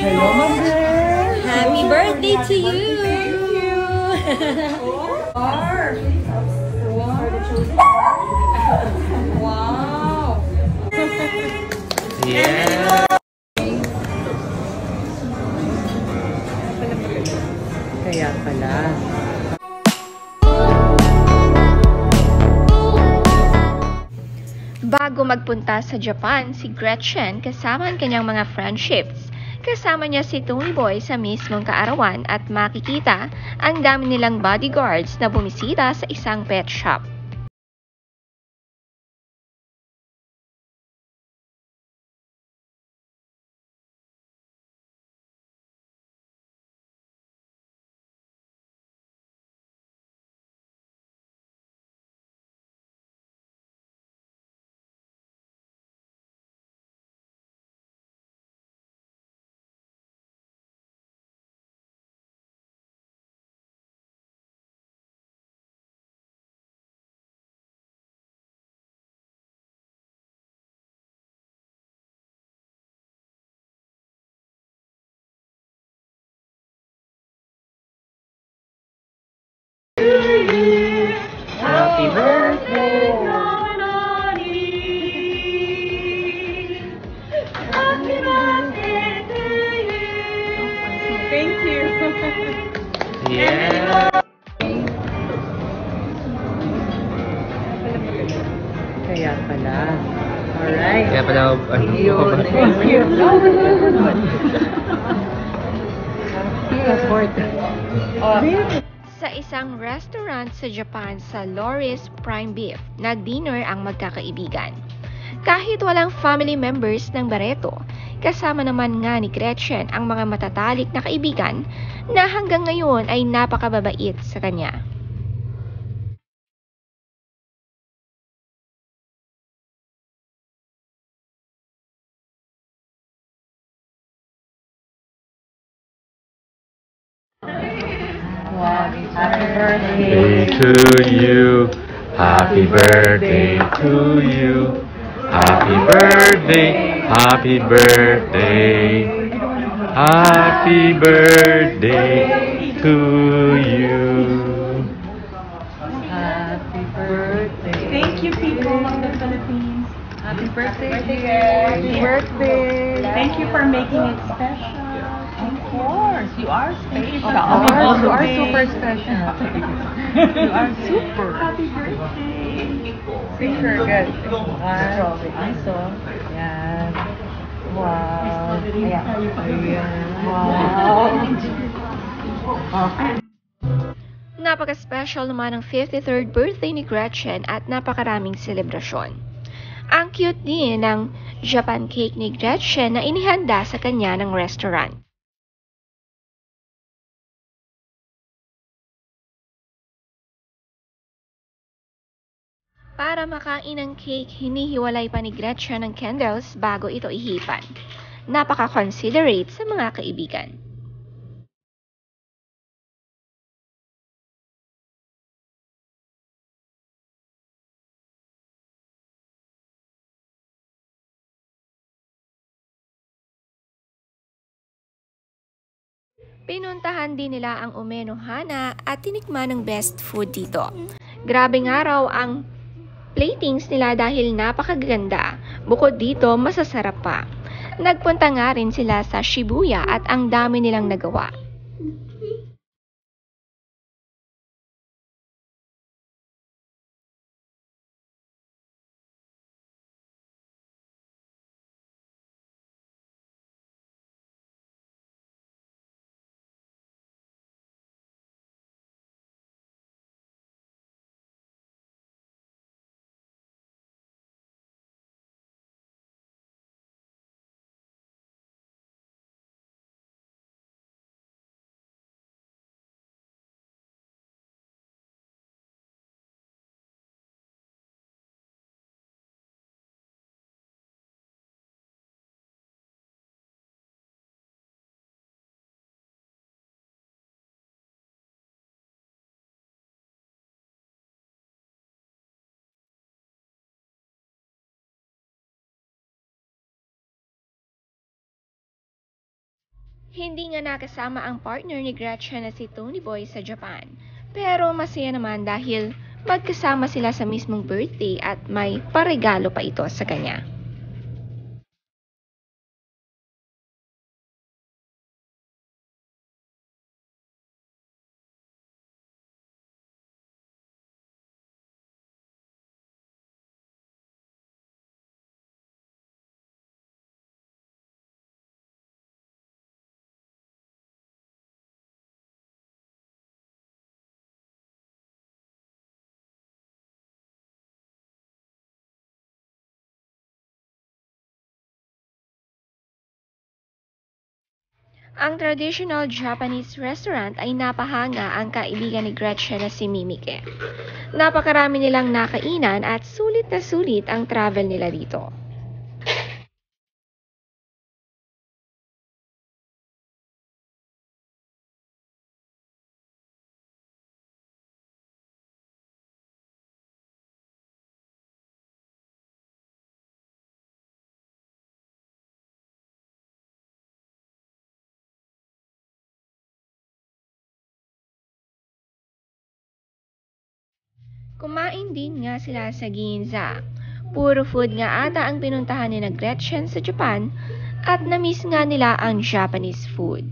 Hello, my girl. Happy birthday to you. Thank you. Wow. Yeah. Kaya pala. Bago magpunta sa Japan, si Gretchen kasama ang kanyang mga friendships. Kasama niya si Tony Boy sa mismong kaarawan at makikita ang dami nilang bodyguards na bumisita sa isang pet shop. Happy birthday. Thank you. Yeah. Kaya pala. Alright. Kaya pala, Thank you. Sa isang restaurant sa Japan sa Loris Prime Beef, nag-dinner ang magkakaibigan. Kahit walang family members ng Barreto, kasama naman nga ni Gretchen ang mga matatalik na kaibigan na hanggang ngayon ay napakababait sa kanya. Happy birthday. Birthday to you. Happy birthday to you. Happy birthday. Happy birthday. Happy birthday to you. Happy birthday. Thank you, people of the Philippines. Happy birthday, dear. Happy birthday. Thank you for making it special. Of course, you are special. You are super special. You are super. Happy birthday. Super good. Wow. Aso. Yan. Wow. Ayan. Wow. Napaka-special naman ang 53rd birthday ni Gretchen at napakaraming selebrasyon. Ang cute din ng Japan cake ni Gretchen na inihanda sa kanya ng restaurant. Para makain ng cake, hinihiwalay pa ni Gretchen ng candles bago ito ihipan. Napaka-considerate sa mga kaibigan. Pinuntahan din nila ang Umenohana at tinikman ng best food dito. Grabe nga raw ang platings nila dahil napakaganda. Bukod dito, masasarap pa. Nagpunta nga rin sila sa Shibuya at ang dami nilang nagawa. Hindi nga nakasama ang partner ni Gretchen na si Tony Boy sa Japan. Pero masaya naman dahil magkasama sila sa mismong birthday at may paregalo pa ito sa kanya. Ang traditional Japanese restaurant ay napahanga ang kaibigan ni Gretchen na si Mimike. Napakarami nilang nakainan at sulit na sulit ang travel nila dito. Kumain din nga sila sa Ginza. Puro food nga ata ang pinuntahan ni na Gretchen sa Japan at na-miss nga nila ang Japanese food.